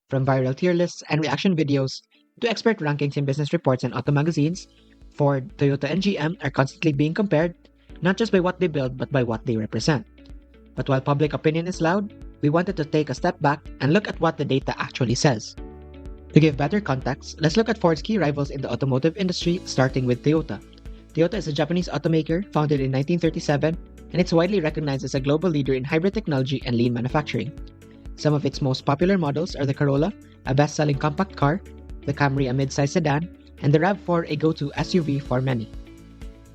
From viral tier lists and reaction videos to expert rankings in business reports and auto magazines, Ford, Toyota, and GM are constantly being compared, not just by what they build but by what they represent. But while public opinion is loud, we wanted to take a step back and look at what the data actually says. To give better context, let's look at Ford's key rivals in the automotive industry, starting with Toyota. Toyota is a Japanese automaker founded in 1937, and it's widely recognized as a global leader in hybrid technology and lean manufacturing. Some of its most popular models are the Corolla, a best-selling compact car, the Camry, a mid-size sedan, and the RAV4, a go-to SUV for many.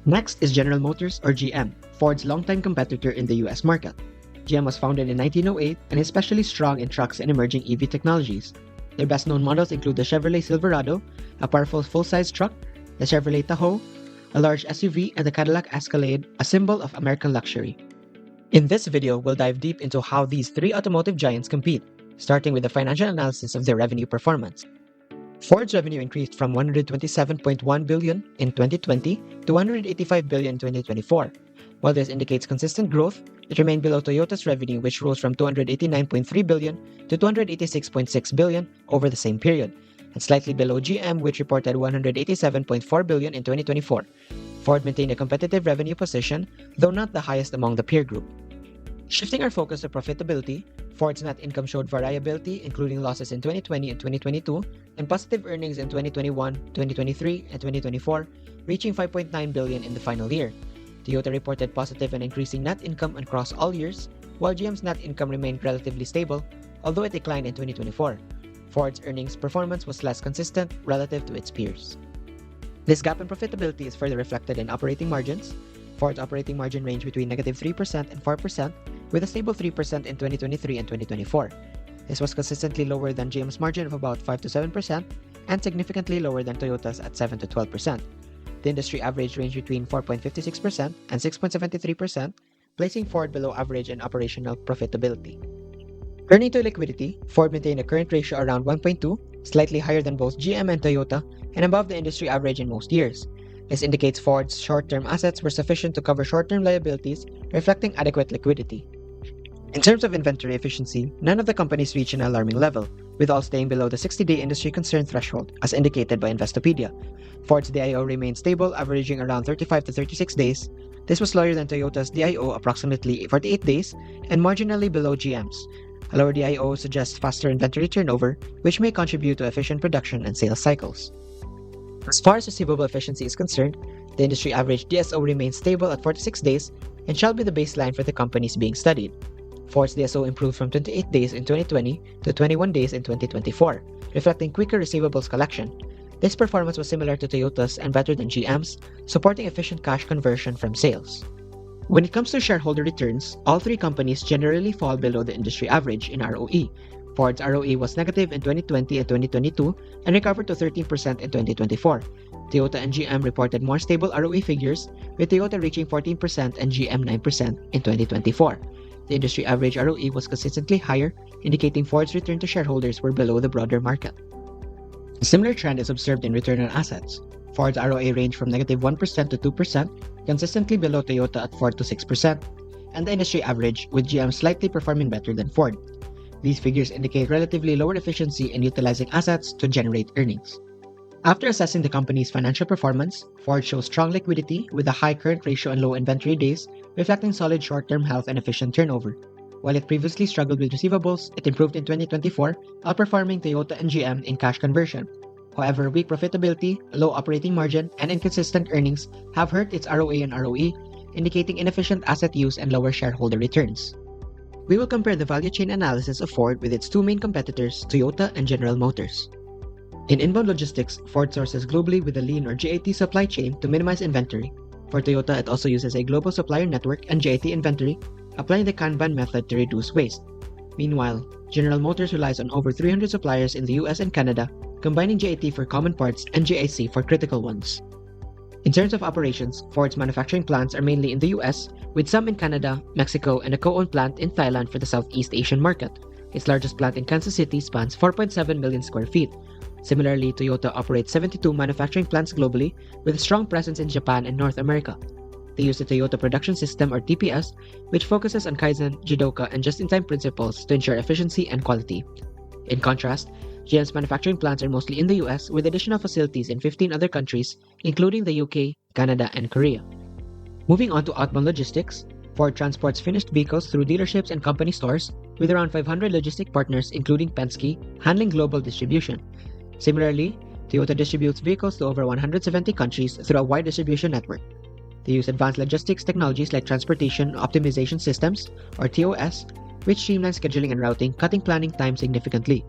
Next is General Motors, or GM, Ford's longtime competitor in the US market. GM was founded in 1908 and is especially strong in trucks and emerging EV technologies. Their best-known models include the Chevrolet Silverado, a powerful full-size truck, the Chevrolet Tahoe, a large SUV, and the Cadillac Escalade, a symbol of American luxury. In this video, we'll dive deep into how these three automotive giants compete, starting with the financial analysis of their revenue performance. Ford's revenue increased from $127.1 billion in 2020 to $185 billion in 2024. While this indicates consistent growth, it remained below Toyota's revenue, which rose from $289.3 billion to $286.6 billion over the same period, and slightly below GM, which reported $187.4 billion in 2024. Ford maintained a competitive revenue position, though not the highest among the peer group. Shifting our focus to profitability, Ford's net income showed variability, including losses in 2020 and 2022, and positive earnings in 2021, 2023, and 2024, reaching $5.9 billion in the final year. Toyota reported positive and increasing net income across all years, while GM's net income remained relatively stable, although it declined in 2024. Ford's earnings performance was less consistent relative to its peers. This gap in profitability is further reflected in operating margins. Ford's operating margin ranged between -3% and 4%, with a stable 3% in 2023 and 2024. This was consistently lower than GM's margin of about 5 to 7% and significantly lower than Toyota's at 7 to 12%. The industry average ranged between 4.56% and 6.73%, placing Ford below average in operational profitability. Turning to liquidity, Ford maintained a current ratio around 1.2, slightly higher than both GM and Toyota, and above the industry average in most years. This indicates Ford's short-term assets were sufficient to cover short-term liabilities, reflecting adequate liquidity. In terms of inventory efficiency, none of the companies reached an alarming level, with all staying below the 60-day industry concern threshold, as indicated by Investopedia. Ford's DIO remained stable, averaging around 35 to 36 days. This was lower than Toyota's DIO, approximately 48 days, and marginally below GM's. A lower DIO suggests faster inventory turnover, which may contribute to efficient production and sales cycles. As far as receivable efficiency is concerned, the industry average DSO remains stable at 46 days and shall be the baseline for the companies being studied. Ford's DSO improved from 28 days in 2020 to 21 days in 2024, reflecting quicker receivables collection. This performance was similar to Toyota's and better than GM's, supporting efficient cash conversion from sales. When it comes to shareholder returns, all three companies generally fall below the industry average in ROE. Ford's ROE was negative in 2020 and 2022 and recovered to 13% in 2024. Toyota and GM reported more stable ROE figures, with Toyota reaching 14% and GM 9% in 2024. The industry average ROE was consistently higher, indicating Ford's return to shareholders were below the broader market. A similar trend is observed in return on assets. Ford's ROA ranged from -1% to 2%, consistently below Toyota at 4 to 6%, and the industry average, with GM slightly performing better than Ford. These figures indicate relatively lower efficiency in utilizing assets to generate earnings. After assessing the company's financial performance, Ford shows strong liquidity with a high current ratio and low inventory days, reflecting solid short-term health and efficient turnover. While it previously struggled with receivables, it improved in 2024, outperforming Toyota and GM in cash conversion. However, weak profitability, low operating margin, and inconsistent earnings have hurt its ROA and ROE, indicating inefficient asset use and lower shareholder returns. We will compare the value chain analysis of Ford with its two main competitors, Toyota and General Motors. In inbound logistics, Ford sources globally with a lean or GAT supply chain to minimize inventory. For Toyota, it also uses a global supplier network and GAT inventory, applying the Kanban method to reduce waste. Meanwhile, General Motors relies on over 300 suppliers in the US and Canada, combining GAT for common parts and GIC for critical ones. In terms of operations, Ford's manufacturing plants are mainly in the US, with some in Canada, Mexico, and a co-owned plant in Thailand for the Southeast Asian market. Its largest plant in Kansas City spans 4.7 million square feet. Similarly, Toyota operates 72 manufacturing plants globally, with a strong presence in Japan and North America. They use the Toyota Production System, or TPS, which focuses on Kaizen, Jidoka, and just-in-time principles to ensure efficiency and quality. In contrast, GM's manufacturing plants are mostly in the US with additional facilities in 15 other countries, including the UK, Canada, and Korea. Moving on to outbound logistics, Ford transports finished vehicles through dealerships and company stores with around 500 logistic partners including Penske, handling global distribution. Similarly, Toyota distributes vehicles to over 170 countries through a wide distribution network. They use advanced logistics technologies like Transportation Optimization Systems, or TOS, which streamline scheduling and routing, cutting planning time significantly.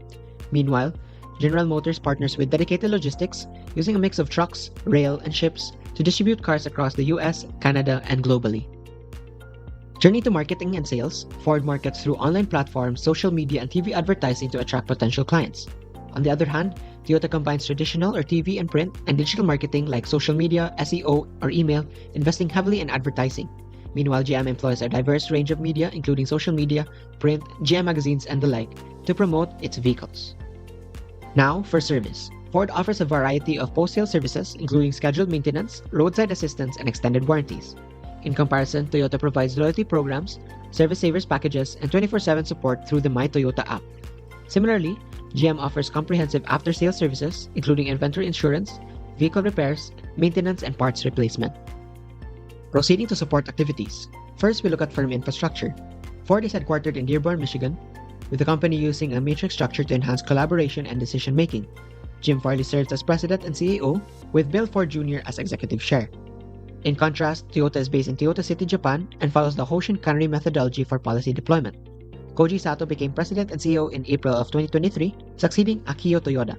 Meanwhile, General Motors partners with dedicated logistics, using a mix of trucks, rail, and ships to distribute cars across the US, Canada, and globally. Turning to marketing and sales, Ford markets through online platforms, social media, and TV advertising to attract potential clients. On the other hand, Toyota combines traditional or TV and print and digital marketing like social media, SEO, or email, investing heavily in advertising. Meanwhile, GM employs a diverse range of media, including social media, print, GM magazines, and the like, to promote its vehicles. Now, for service. Ford offers a variety of post-sale services, including scheduled maintenance, roadside assistance, and extended warranties. In comparison, Toyota provides loyalty programs, service savers packages, and 24/7 support through the My Toyota app. Similarly, GM offers comprehensive after-sales services, including inventory insurance, vehicle repairs, maintenance, and parts replacement. Proceeding to support activities. First, we look at firm infrastructure. Ford is headquartered in Dearborn, Michigan, with the company using a matrix structure to enhance collaboration and decision-making. Jim Farley serves as president and CEO, with Bill Ford Jr. as executive chair. In contrast, Toyota is based in Toyota City, Japan, and follows the Hoshin Kanri methodology for policy deployment. Koji Sato became president and CEO in April of 2023, succeeding Akio Toyoda.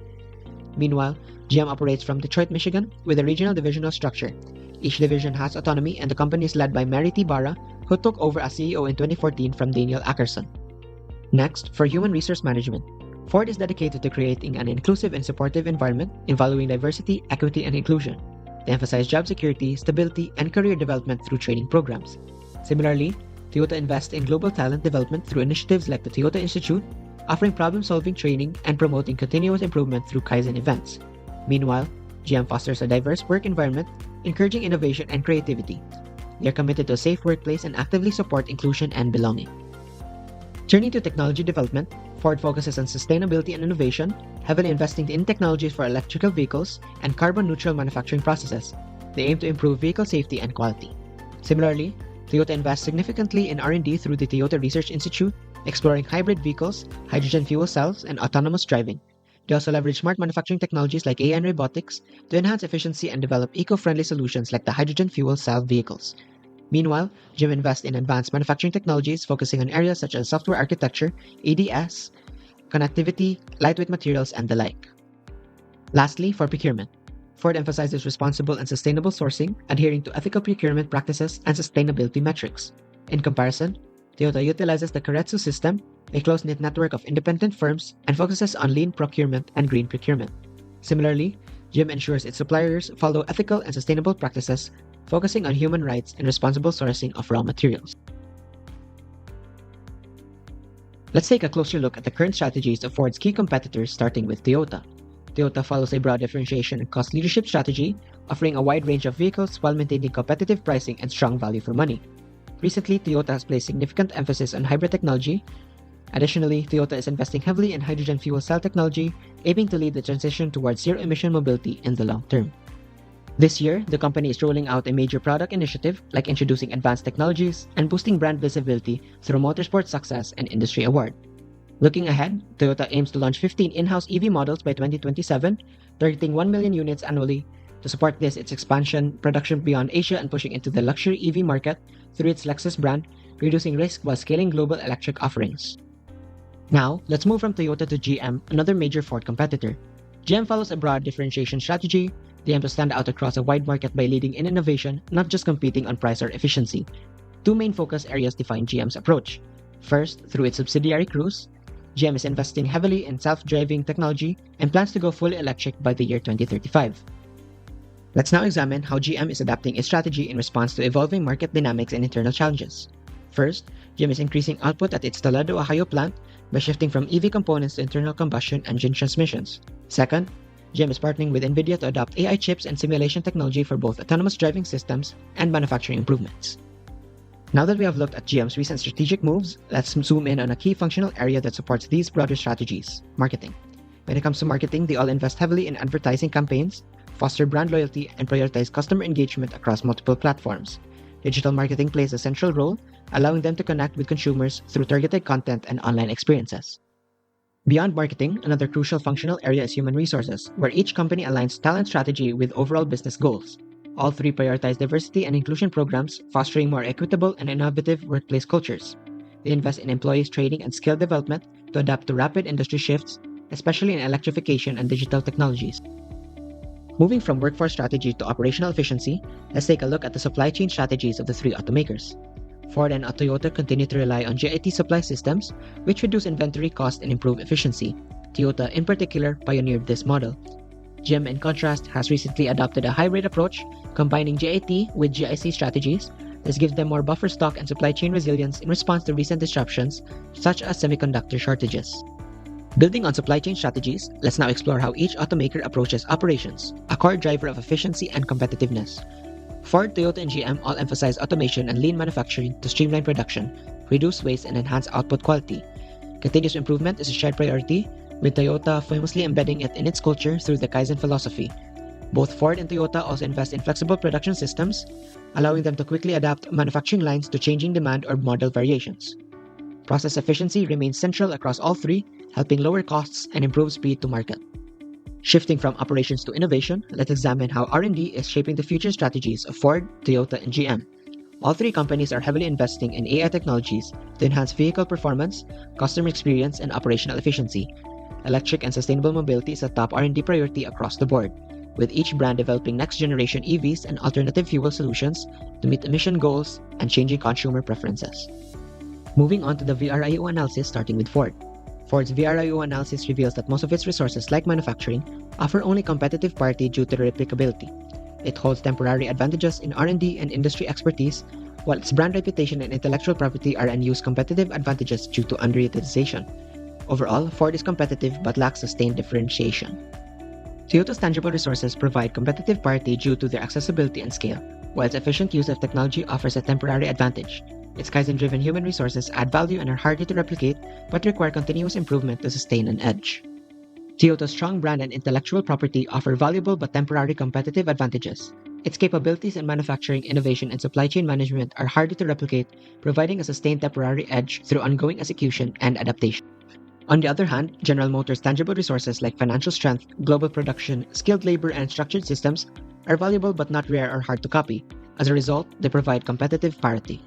Meanwhile, GM operates from Detroit, Michigan, with a regional divisional structure. Each division has autonomy, and the company is led by Mary T. Barra, who took over as CEO in 2014 from Daniel Ackerson. Next, for human resource management. Ford is dedicated to creating an inclusive and supportive environment involving diversity, equity, and inclusion. They emphasize job security, stability, and career development through training programs. Similarly, Toyota invests in global talent development through initiatives like the Toyota Institute, offering problem-solving training and promoting continuous improvement through Kaizen events. Meanwhile, GM fosters a diverse work environment, encouraging innovation and creativity. They are committed to a safe workplace and actively support inclusion and belonging. Turning to technology development, Ford focuses on sustainability and innovation, heavily investing in technologies for electrical vehicles and carbon-neutral manufacturing processes. They aim to improve vehicle safety and quality. Similarly, Toyota invests significantly in R&D through the Toyota Research Institute, exploring hybrid vehicles, hydrogen fuel cells, and autonomous driving. They also leverage smart manufacturing technologies like AI and robotics to enhance efficiency and develop eco-friendly solutions like the hydrogen fuel cell vehicles. Meanwhile, GM invests in advanced manufacturing technologies focusing on areas such as software architecture, ADS, connectivity, lightweight materials, and the like. Lastly, for procurement. Ford emphasizes responsible and sustainable sourcing, adhering to ethical procurement practices and sustainability metrics. In comparison, Toyota utilizes the Keiretsu system, a close-knit network of independent firms, and focuses on lean procurement and green procurement. Similarly, GM ensures its suppliers follow ethical and sustainable practices, focusing on human rights and responsible sourcing of raw materials. Let's take a closer look at the current strategies of Ford's key competitors, starting with Toyota. Toyota follows a broad differentiation and cost leadership strategy, offering a wide range of vehicles while maintaining competitive pricing and strong value for money. Recently, Toyota has placed significant emphasis on hybrid technology. Additionally, Toyota is investing heavily in hydrogen fuel cell technology, aiming to lead the transition towards zero-emission mobility in the long term. This year, the company is rolling out a major product initiative like introducing advanced technologies and boosting brand visibility through Motorsport Success and Industry Award. Looking ahead, Toyota aims to launch 15 in-house EV models by 2027, targeting 1 million units annually. To support this, its expansion production beyond Asia and pushing into the luxury EV market through its Lexus brand, reducing risk while scaling global electric offerings. Now, let's move from Toyota to GM, another major Ford competitor. GM follows a broad differentiation strategy. They aim to stand out across a wide market by leading in innovation, not just competing on price or efficiency. Two main focus areas define GM's approach. First, through its subsidiary Cruise, GM is investing heavily in self-driving technology and plans to go fully electric by the year 2035. Let's now examine how GM is adapting its strategy in response to evolving market dynamics and internal challenges. First, GM is increasing output at its Toledo, Ohio plant by shifting from EV components to internal combustion engine transmissions. Second, GM is partnering with NVIDIA to adopt AI chips and simulation technology for both autonomous driving systems and manufacturing improvements. Now that we have looked at GM's recent strategic moves, let's zoom in on a key functional area that supports these broader strategies: marketing. When it comes to marketing, they all invest heavily in advertising campaigns, foster brand loyalty, and prioritize customer engagement across multiple platforms. Digital marketing plays a central role, allowing them to connect with consumers through targeted content and online experiences. Beyond marketing, another crucial functional area is human resources, where each company aligns talent strategy with overall business goals. All three prioritize diversity and inclusion programs, fostering more equitable and innovative workplace cultures. They invest in employees' training and skill development to adapt to rapid industry shifts, especially in electrification and digital technologies. Moving from workforce strategy to operational efficiency, let's take a look at the supply chain strategies of the three automakers. Ford and Toyota continue to rely on JIT supply systems, which reduce inventory cost and improve efficiency. Toyota, in particular, pioneered this model. GM, in contrast, has recently adopted a hybrid approach, combining JIT with GIC strategies. This gives them more buffer stock and supply chain resilience in response to recent disruptions, such as semiconductor shortages. Building on supply chain strategies, let's now explore how each automaker approaches operations, a core driver of efficiency and competitiveness. Ford, Toyota, and GM all emphasize automation and lean manufacturing to streamline production, reduce waste, and enhance output quality. Continuous improvement is a shared priority, with Toyota famously embedding it in its culture through the Kaizen philosophy. Both Ford and Toyota also invest in flexible production systems, allowing them to quickly adapt manufacturing lines to changing demand or model variations. Process efficiency remains central across all three, helping lower costs and improve speed to market. Shifting from operations to innovation, let's examine how R&D is shaping the future strategies of Ford, Toyota, and GM. All three companies are heavily investing in AI technologies to enhance vehicle performance, customer experience, and operational efficiency. Electric and sustainable mobility is a top R&D priority across the board, with each brand developing next-generation EVs and alternative fuel solutions to meet emission goals and changing consumer preferences. Moving on to the VRIO analysis, starting with Ford. Ford's VRIO analysis reveals that most of its resources, like manufacturing, offer only competitive parity due to their replicability. It holds temporary advantages in R&D and industry expertise, while its brand reputation and intellectual property are unused competitive advantages due to underutilization. Overall, Ford is competitive but lacks sustained differentiation. Toyota's tangible resources provide competitive parity due to their accessibility and scale, while its efficient use of technology offers a temporary advantage. Its Kaizen-driven human resources add value and are harder to replicate, but require continuous improvement to sustain an edge. Toyota's strong brand and intellectual property offer valuable but temporary competitive advantages. Its capabilities in manufacturing, innovation, and supply chain management are harder to replicate, providing a sustained temporary edge through ongoing execution and adaptation. On the other hand, General Motors' tangible resources like financial strength, global production, skilled labor, and structured systems are valuable but not rare or hard to copy. As a result, they provide competitive parity.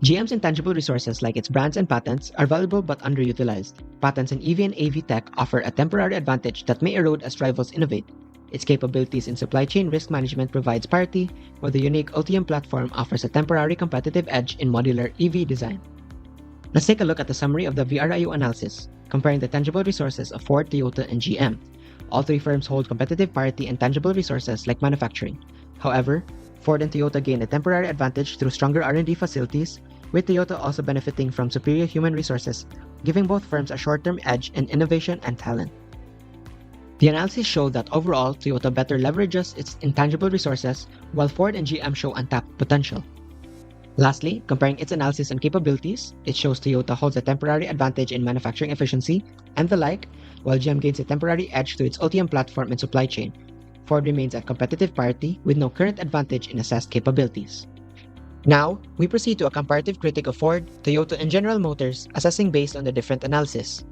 GM's intangible resources like its brands and patents are valuable but underutilized. Patents in EV and AV tech offer a temporary advantage that may erode as rivals innovate. Its capabilities in supply chain risk management provides parity, while the unique Ultium platform offers a temporary competitive edge in modular EV design. Let's take a look at the summary of the VRIO analysis, comparing the tangible resources of Ford, Toyota, and GM. All three firms hold competitive parity in tangible resources like manufacturing. However, Ford and Toyota gain a temporary advantage through stronger R&D facilities, with Toyota also benefiting from superior human resources, giving both firms a short-term edge in innovation and talent. The analysis showed that overall, Toyota better leverages its intangible resources, while Ford and GM show untapped potential. Lastly, comparing its analysis and capabilities, it shows Toyota holds a temporary advantage in manufacturing efficiency and the like, while GM gains a temporary edge through its Ultium platform and supply chain. Ford remains at competitive parity with no current advantage in assessed capabilities. Now, we proceed to a comparative critique of Ford, Toyota, and General Motors, assessing based on the different analysis.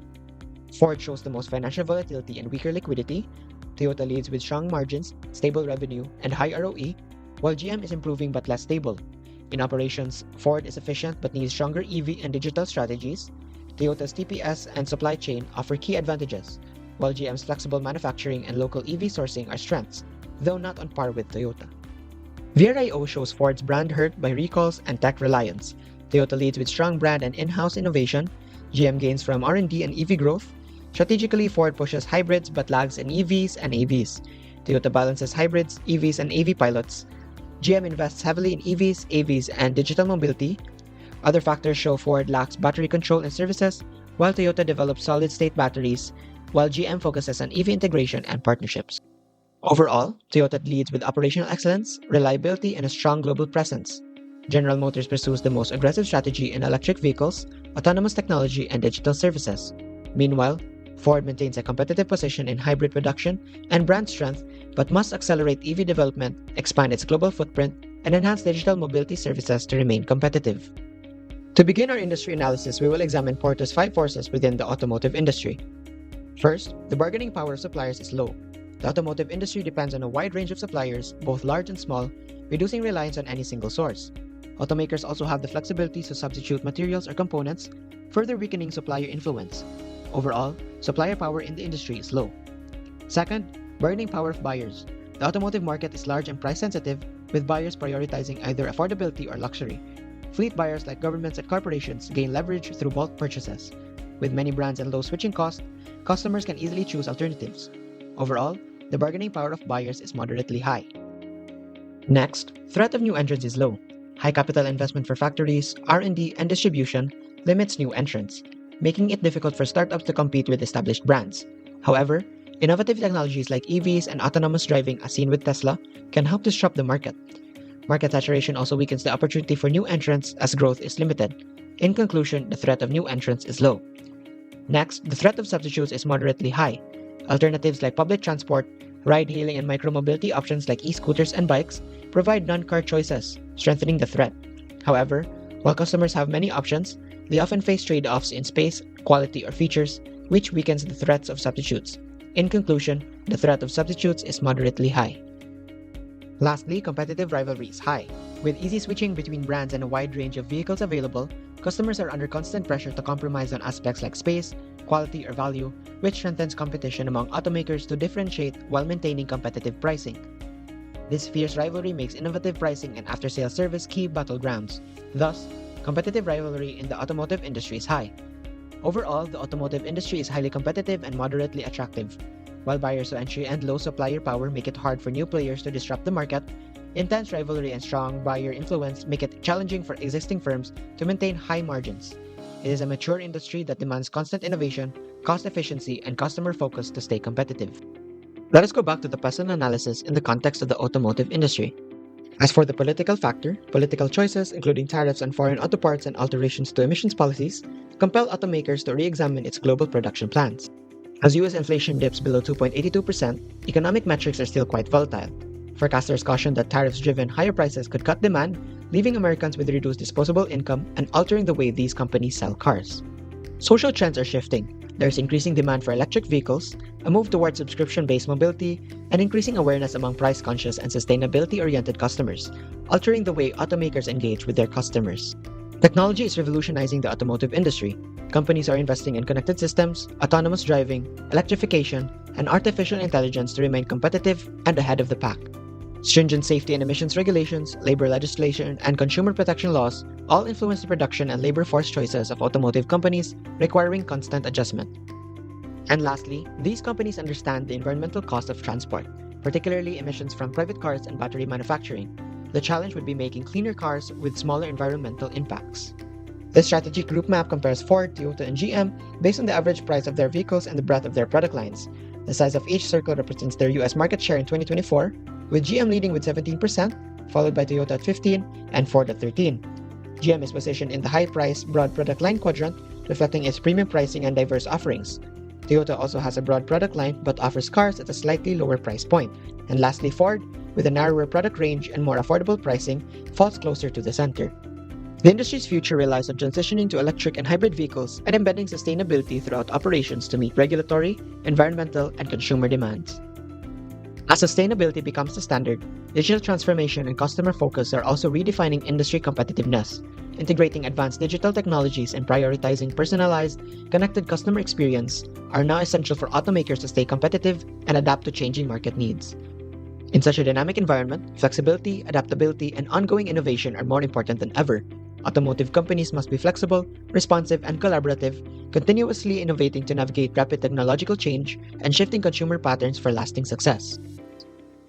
Ford shows the most financial volatility and weaker liquidity. Toyota leads with strong margins, stable revenue, and high ROE, while GM is improving but less stable. In operations, Ford is efficient but needs stronger EV and digital strategies. Toyota's TPS and supply chain offer key advantages, while GM's flexible manufacturing and local EV sourcing are strengths, though not on par with Toyota. VRIO shows Ford's brand hurt by recalls and tech reliance. Toyota leads with strong brand and in-house innovation. GM gains from R&D and EV growth. Strategically, Ford pushes hybrids but lags in EVs and AVs. Toyota balances hybrids, EVs, and AV pilots. GM invests heavily in EVs, AVs, and digital mobility. Other factors show Ford lacks battery control and services, while Toyota develops solid-state batteries, while GM focuses on EV integration and partnerships. Overall, Toyota leads with operational excellence, reliability, and a strong global presence. General Motors pursues the most aggressive strategy in electric vehicles, autonomous technology, and digital services. Meanwhile, Ford maintains a competitive position in hybrid production and brand strength, but must accelerate EV development, expand its global footprint, and enhance digital mobility services to remain competitive. To begin our industry analysis, we will examine Porto's 5 forces within the automotive industry. First, the bargaining power of suppliers is low. The automotive industry depends on a wide range of suppliers, both large and small, reducing reliance on any single source. Automakers also have the flexibility to substitute materials or components, further weakening supplier influence. Overall, supplier power in the industry is low. Second, bargaining power of buyers. The automotive market is large and price sensitive, with buyers prioritizing either affordability or luxury. Fleet buyers like governments and corporations gain leverage through bulk purchases. With many brands and low switching costs, customers can easily choose alternatives. Overall, the bargaining power of buyers is moderately high. Next, threat of new entrants is low. High capital investment for factories, R&D, and distribution limits new entrants, making it difficult for startups to compete with established brands. However, innovative technologies like EVs and autonomous driving, as seen with Tesla, can help disrupt the market. Market saturation also weakens the opportunity for new entrants as growth is limited. In conclusion, the threat of new entrants is low. Next, the threat of substitutes is moderately high. Alternatives like public transport, ride-hailing, and micromobility options like e-scooters and bikes provide non-car choices, strengthening the threat. However, while customers have many options, they often face trade-offs in space, quality, or features, which weakens the threats of substitutes. In conclusion, the threat of substitutes is moderately high. Lastly, competitive rivalry is high. With easy switching between brands and a wide range of vehicles available, customers are under constant pressure to compromise on aspects like space, quality, or value, which strengthens competition among automakers to differentiate while maintaining competitive pricing. This fierce rivalry makes innovative pricing and after-sales service key battlegrounds. Thus, competitive rivalry in the automotive industry is high. Overall, the automotive industry is highly competitive and moderately attractive. While barriers to entry and low supplier power make it hard for new players to disrupt the market, intense rivalry and strong buyer influence make it challenging for existing firms to maintain high margins. It is a mature industry that demands constant innovation, cost efficiency, and customer focus to stay competitive. Let us go back to the PESTLE analysis in the context of the automotive industry. As for the political factor, political choices, including tariffs on foreign auto parts and alterations to emissions policies, compel automakers to re-examine its global production plans. As US inflation dips below 2.82%, economic metrics are still quite volatile. Forecasters caution that tariffs-driven higher prices could cut demand, leaving Americans with reduced disposable income and altering the way these companies sell cars. Social trends are shifting. There is increasing demand for electric vehicles, a move towards subscription-based mobility, and increasing awareness among price-conscious and sustainability-oriented customers, altering the way automakers engage with their customers. Technology is revolutionizing the automotive industry. Companies are investing in connected systems, autonomous driving, electrification, and artificial intelligence to remain competitive and ahead of the pack. Stringent safety and emissions regulations, labor legislation, and consumer protection laws all influence the production and labor force choices of automotive companies, requiring constant adjustment. And lastly, these companies understand the environmental cost of transport, particularly emissions from private cars and battery manufacturing. The challenge would be making cleaner cars with smaller environmental impacts. This strategic group map compares Ford, Toyota, and GM based on the average price of their vehicles and the breadth of their product lines. The size of each circle represents their US market share in 2024, with GM leading with 17%, followed by Toyota at 15% and Ford at 13%. GM is positioned in the high-price, broad product line quadrant, reflecting its premium pricing and diverse offerings. Toyota also has a broad product line but offers cars at a slightly lower price point. And lastly, Ford, with a narrower product range and more affordable pricing, falls closer to the center. The industry's future relies on transitioning to electric and hybrid vehicles and embedding sustainability throughout operations to meet regulatory, environmental, and consumer demands. As sustainability becomes the standard, digital transformation and customer focus are also redefining industry competitiveness. Integrating advanced digital technologies and prioritizing personalized, connected customer experience are now essential for automakers to stay competitive and adapt to changing market needs. In such a dynamic environment, flexibility, adaptability, and ongoing innovation are more important than ever. Automotive companies must be flexible, responsive, and collaborative, continuously innovating to navigate rapid technological change and shifting consumer patterns for lasting success.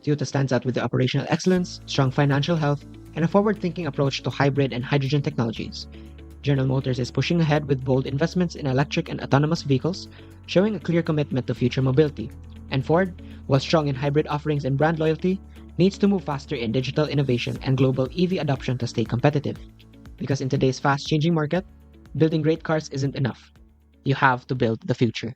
Toyota stands out with the operational excellence, strong financial health, and a forward-thinking approach to hybrid and hydrogen technologies. General Motors is pushing ahead with bold investments in electric and autonomous vehicles, showing a clear commitment to future mobility. And Ford, while strong in hybrid offerings and brand loyalty, needs to move faster in digital innovation and global EV adoption to stay competitive. Because in today's fast changing market, building great cars isn't enough. You have to build the future.